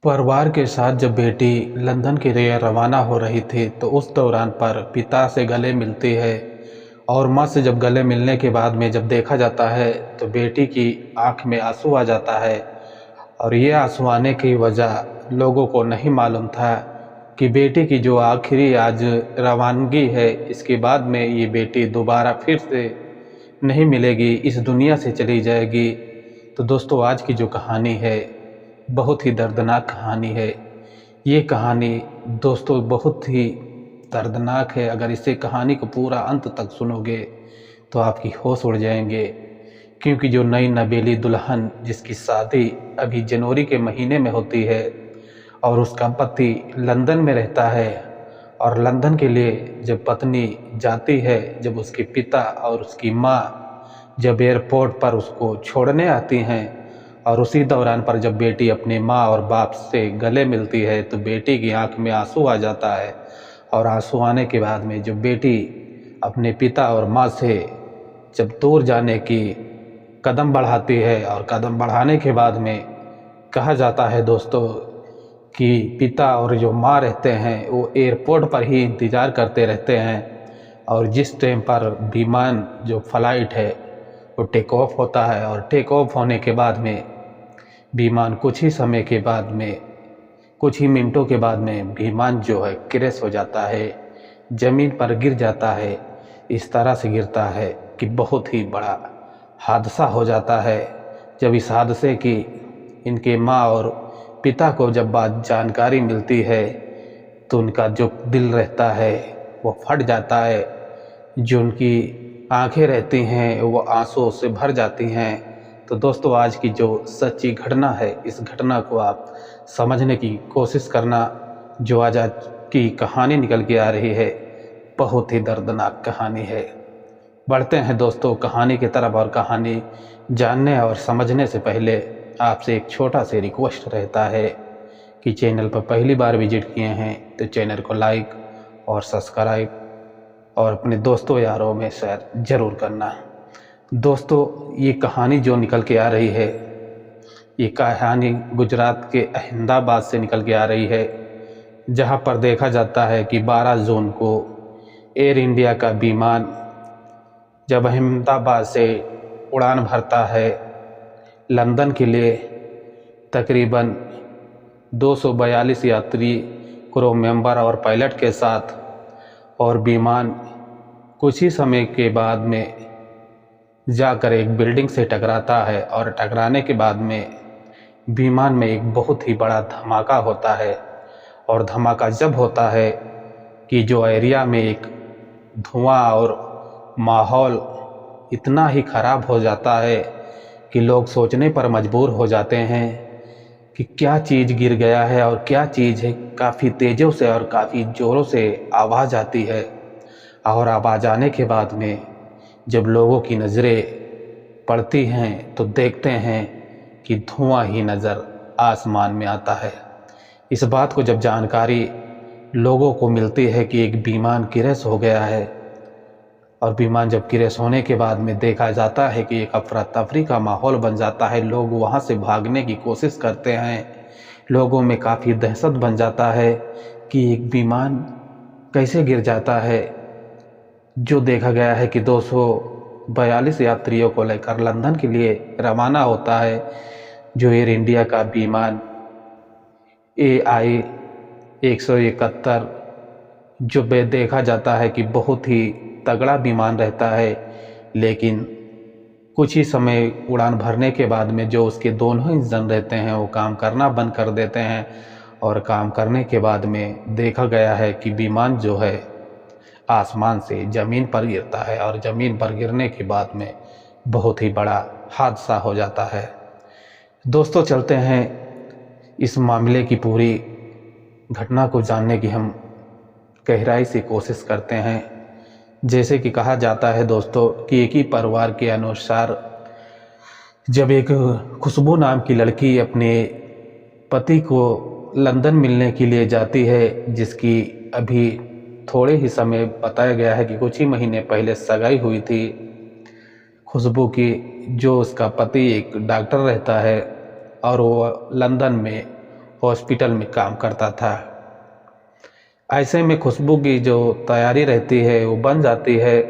परिवार के साथ जब बेटी लंदन के लिए रवाना हो रही थी तो उस दौरान पर पिता से गले मिलती है और माँ से जब गले मिलने के बाद में जब देखा जाता है तो बेटी की आंख में आंसू आ जाता है। और ये आंसू आने की वजह लोगों को नहीं मालूम था कि बेटी की जो आखिरी आज रवानगी है, इसके बाद में ये बेटी दोबारा फिर से नहीं मिलेगी, इस दुनिया से चली जाएगी। तो दोस्तों, आज की जो कहानी है बहुत ही दर्दनाक कहानी है। ये कहानी दोस्तों बहुत ही दर्दनाक है। अगर इसे कहानी को पूरा अंत तक सुनोगे तो आपकी होश उड़ जाएंगे, क्योंकि जो नई नवेली दुल्हन जिसकी शादी अभी जनवरी के महीने में होती है और उसका पति लंदन में रहता है, और लंदन के लिए जब पत्नी जाती है, जब उसके पिता और उसकी माँ जब एयरपोर्ट पर उसको छोड़ने आती हैं, और उसी दौरान पर जब बेटी अपने माँ और बाप से गले मिलती है तो बेटी की आंख में आंसू आ जाता है। और आंसू आने के बाद में जब बेटी अपने पिता और माँ से जब दूर जाने की कदम बढ़ाती है, और कदम बढ़ाने के बाद में कहा जाता है दोस्तों कि पिता और जो माँ रहते हैं वो एयरपोर्ट पर ही इंतज़ार करते रहते हैं। और जिस टाइम पर विमान जो फ़्लाइट है वो टेक ऑफ होता है, और टेक ऑफ होने के बाद में विमान कुछ ही समय के बाद में, कुछ ही मिनटों के बाद में विमान जो है क्रैश हो जाता है, ज़मीन पर गिर जाता है। इस तरह से गिरता है कि बहुत ही बड़ा हादसा हो जाता है। जब इस हादसे की इनके माँ और पिता को जब बात जानकारी मिलती है तो उनका जो दिल रहता है वो फट जाता है। जो उनकी आंखें रहती हैं वो आंसू से भर जाती हैं। तो दोस्तों, आज की जो सच्ची घटना है, इस घटना को आप समझने की कोशिश करना। जो आज की कहानी निकल के आ रही है बहुत ही दर्दनाक कहानी है। बढ़ते हैं दोस्तों कहानी की तरफ, और कहानी जानने और समझने से पहले आपसे एक छोटा सा रिक्वेस्ट रहता है कि चैनल पर पहली बार विजिट किए हैं तो चैनल को लाइक और सब्सक्राइब और अपने दोस्तों यारों में शेयर ज़रूर करना। दोस्तों, ये कहानी जो निकल के आ रही है, ये कहानी गुजरात के अहमदाबाद से निकल के आ रही है, जहाँ पर देखा जाता है कि 12 जून को एयर इंडिया का विमान जब अहमदाबाद से उड़ान भरता है लंदन के लिए, तकरीबन 242 यात्री, क्रू मेंबर और पायलट के साथ, और विमान कुछ ही समय के बाद में जाकर एक बिल्डिंग से टकराता है। और टकराने के बाद में विमान में एक बहुत ही बड़ा धमाका होता है। और धमाका जब होता है कि जो एरिया में एक धुआं और माहौल इतना ही ख़राब हो जाता है कि लोग सोचने पर मजबूर हो जाते हैं कि क्या चीज़ गिर गया है और क्या चीज़ है। काफ़ी तेज़ों से और काफ़ी ज़ोरों से आवाज़ आती है, और आवाज़ आने के बाद में जब लोगों की नज़रें पड़ती हैं तो देखते हैं कि धुआं ही नज़र आसमान में आता है। इस बात को जब जानकारी लोगों को मिलती है कि एक विमान क्रैश हो गया है, और विमान जब क्रैश होने के बाद में देखा जाता है कि एक अफरा तफरी का माहौल बन जाता है। लोग वहाँ से भागने की कोशिश करते हैं। लोगों में काफ़ी दहशत बन जाता है कि एक विमान कैसे गिर जाता है जो देखा गया है कि 242 यात्रियों को लेकर लंदन के लिए रवाना होता है, जो एयर इंडिया का विमान AI 171, जो देखा जाता है कि बहुत ही तगड़ा विमान रहता है। लेकिन कुछ ही समय उड़ान भरने के बाद में जो उसके दोनों इंजन रहते हैं वो काम करना बंद कर देते हैं, और काम करने के बाद में देखा गया है कि विमान जो है आसमान से ज़मीन पर गिरता है, और ज़मीन पर गिरने के बाद में बहुत ही बड़ा हादसा हो जाता है। दोस्तों, चलते हैं इस मामले की पूरी घटना को जानने की हम गहराई से कोशिश करते हैं। जैसे कि कहा जाता है दोस्तों कि एक ही परिवार के अनुसार जब एक खुशबू नाम की लड़की अपने पति को लंदन मिलने के लिए जाती है, जिसकी अभी थोड़े ही समय बताया गया है कि कुछ ही महीने पहले सगाई हुई थी खुशबू की, जो उसका पति एक डॉक्टर रहता है और वो लंदन में हॉस्पिटल में काम करता था। ऐसे में खुशबू की जो तैयारी रहती है वो बन जाती है,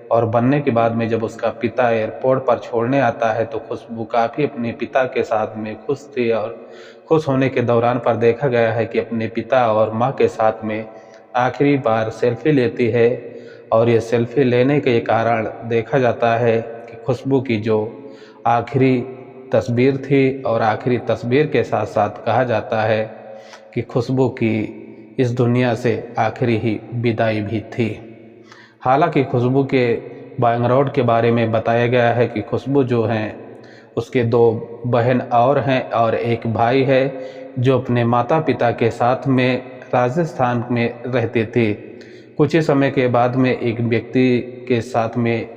और बनने के बाद में जब उसका पिता एयरपोर्ट पर छोड़ने आता है तो खुशबू काफ़ी अपने पिता के साथ में खुश थी, और खुश होने के दौरान पर देखा गया है कि अपने पिता और माँ के साथ में आखिरी बार सेल्फी लेती है। और ये सेल्फी लेने के कारण देखा जाता है कि खुशबू की जो आखिरी तस्वीर थी, और आखिरी तस्वीर के साथ साथ कहा जाता है कि खुशबू की इस दुनिया से आखिरी ही विदाई भी थी। हालांकि खुशबू के बैकग्राउंड के बारे में बताया गया है कि खुशबू जो हैं उसके 2 बहन और हैं और एक भाई है, जो अपने माता पिता के साथ में राजस्थान में रहते थे। कुछ ही समय के बाद में एक व्यक्ति के साथ में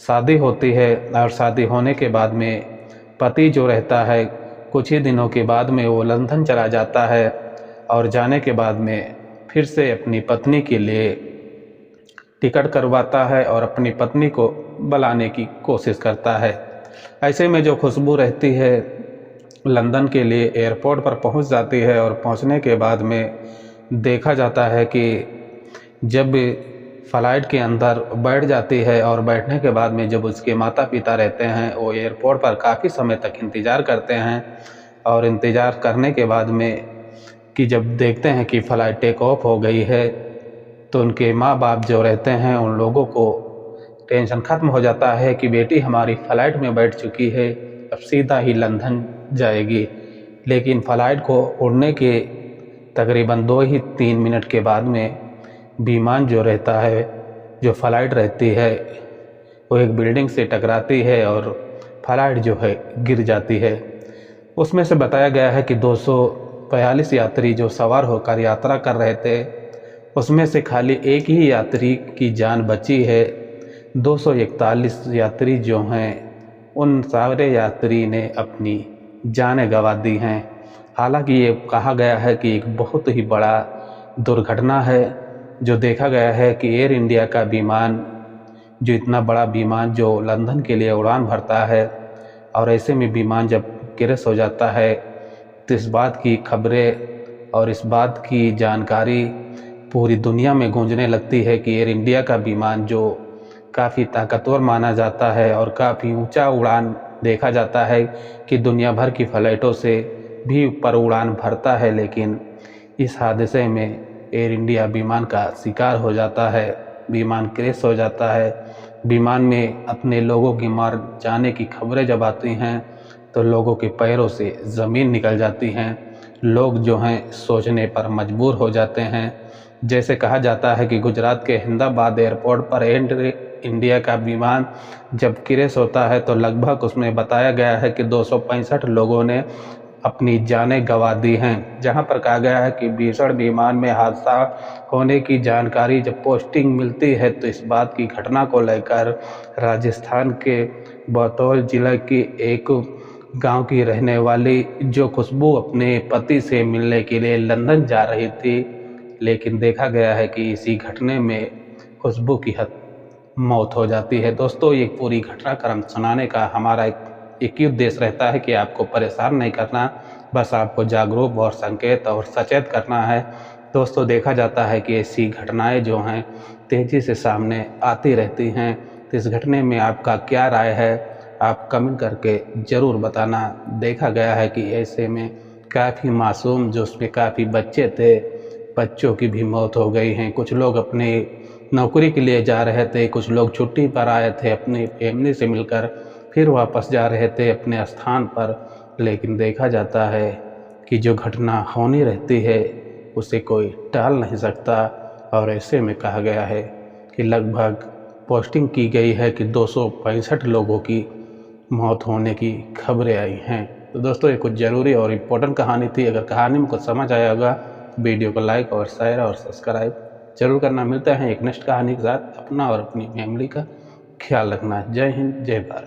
शादी होती है, और शादी होने के बाद में पति जो रहता है कुछ ही दिनों के बाद में वो लंदन चला जाता है, और जाने के बाद में फिर से अपनी पत्नी के लिए टिकट करवाता है और अपनी पत्नी को बुलाने की कोशिश करता है। ऐसे में जो खुशबू रहती है लंदन के लिए एयरपोर्ट पर पहुंच जाती है, और पहुंचने के बाद में देखा जाता है कि जब फ़्लाइट के अंदर बैठ जाती है, और बैठने के बाद में जब उसके माता पिता रहते हैं वो एयरपोर्ट पर काफ़ी समय तक इंतज़ार करते हैं, और इंतज़ार करने के बाद में कि जब देखते हैं कि फ़्लाइट टेक ऑफ हो गई है तो उनके माँ बाप जो रहते हैं उन लोगों को टेंशन ख़त्म हो जाता है कि बेटी हमारी फ़्लाइट में बैठ चुकी है, अब सीधा ही लंदन जाएगी। लेकिन फ़्लाइट को उड़ने के तकरीबन 2 ही 3 मिनट के बाद में विमान जो रहता है, जो फ़्लाइट रहती है, वो एक बिल्डिंग से टकराती है और फ़्लाइट जो है गिर जाती है। उसमें से बताया गया है कि 242 यात्री जो सवार होकर यात्रा कर रहे थे, उसमें से खाली एक ही यात्री की जान बची है। 241 यात्री जो हैं उन सारे यात्री ने अपनी जानें गंवा दी हैं। हालांकि ये कहा गया है कि एक बहुत ही बड़ा दुर्घटना है, जो देखा गया है कि एयर इंडिया का विमान, जो इतना बड़ा विमान जो लंदन के लिए उड़ान भरता है, और ऐसे में विमान जब क्रैश हो जाता है तो इस बात की खबरें और इस बात की जानकारी पूरी दुनिया में गूंजने लगती है कि एयर इंडिया का विमान जो काफ़ी ताकतवर माना जाता है और काफ़ी ऊंचा उड़ान देखा जाता है कि दुनिया भर की फ़्लाइटों से भी ऊपर उड़ान भरता है, लेकिन इस हादसे में एयर इंडिया विमान का शिकार हो जाता है, विमान क्रैश हो जाता है। विमान में अपने लोगों की मार जाने की खबरें जब आती हैं तो लोगों के पैरों से ज़मीन निकल जाती हैं, लोग जो हैं सोचने पर मजबूर हो जाते हैं। जैसे कहा जाता है कि गुजरात के अहमदाबाद एयरपोर्ट पर एयर इंडिया का विमान जब क्रैश होता है तो लगभग उसमें बताया गया है कि 265 लोगों ने अपनी जानें गंवा दी हैं। जहां पर कहा गया है कि भीषण विमान में हादसा होने की जानकारी जब पोस्टिंग मिलती है तो इस बात की घटना को लेकर राजस्थान के बैतूल जिला की एक गांव की रहने वाली जो खुशबू अपने पति से मिलने के लिए लंदन जा रही थी, लेकिन देखा गया है कि इसी घटने में खुशबू की मौत हो जाती है। दोस्तों, ये पूरी घटनाक्रम सुनाने का हमारा एक ही उद्देश्य रहता है कि आपको परेशान नहीं करना, बस आपको जागरूक और संकेत और सचेत करना है। दोस्तों, देखा जाता है कि ऐसी घटनाएं जो हैं तेज़ी से सामने आती रहती हैं। तो इस घटने में आपका क्या राय है, आप कमेंट करके ज़रूर बताना। देखा गया है कि ऐसे में काफ़ी मासूम जो उसमें काफ़ी बच्चे थे, बच्चों की भी मौत हो गई हैं। कुछ लोग अपने नौकरी के लिए जा रहे थे, कुछ लोग छुट्टी पर आए थे अपनी फैमिली से मिलकर, फिर वापस जा रहे थे अपने स्थान पर, लेकिन देखा जाता है कि जो घटना होनी रहती है उसे कोई टाल नहीं सकता। और ऐसे में कहा गया है कि लगभग पोस्टिंग की गई है कि 265 लोगों की मौत होने की खबरें आई हैं। तो दोस्तों, ये कुछ ज़रूरी और इम्पोर्टेंट कहानी थी। अगर कहानी में कुछ समझ आया होगा, वीडियो को लाइक और शेयर और सब्सक्राइब जरूर करना। मिलता है एक नेक्स्ट कहानी के साथ। अपना और अपनी फैमिली का ख्याल रखना। जय हिंद, जय भारत।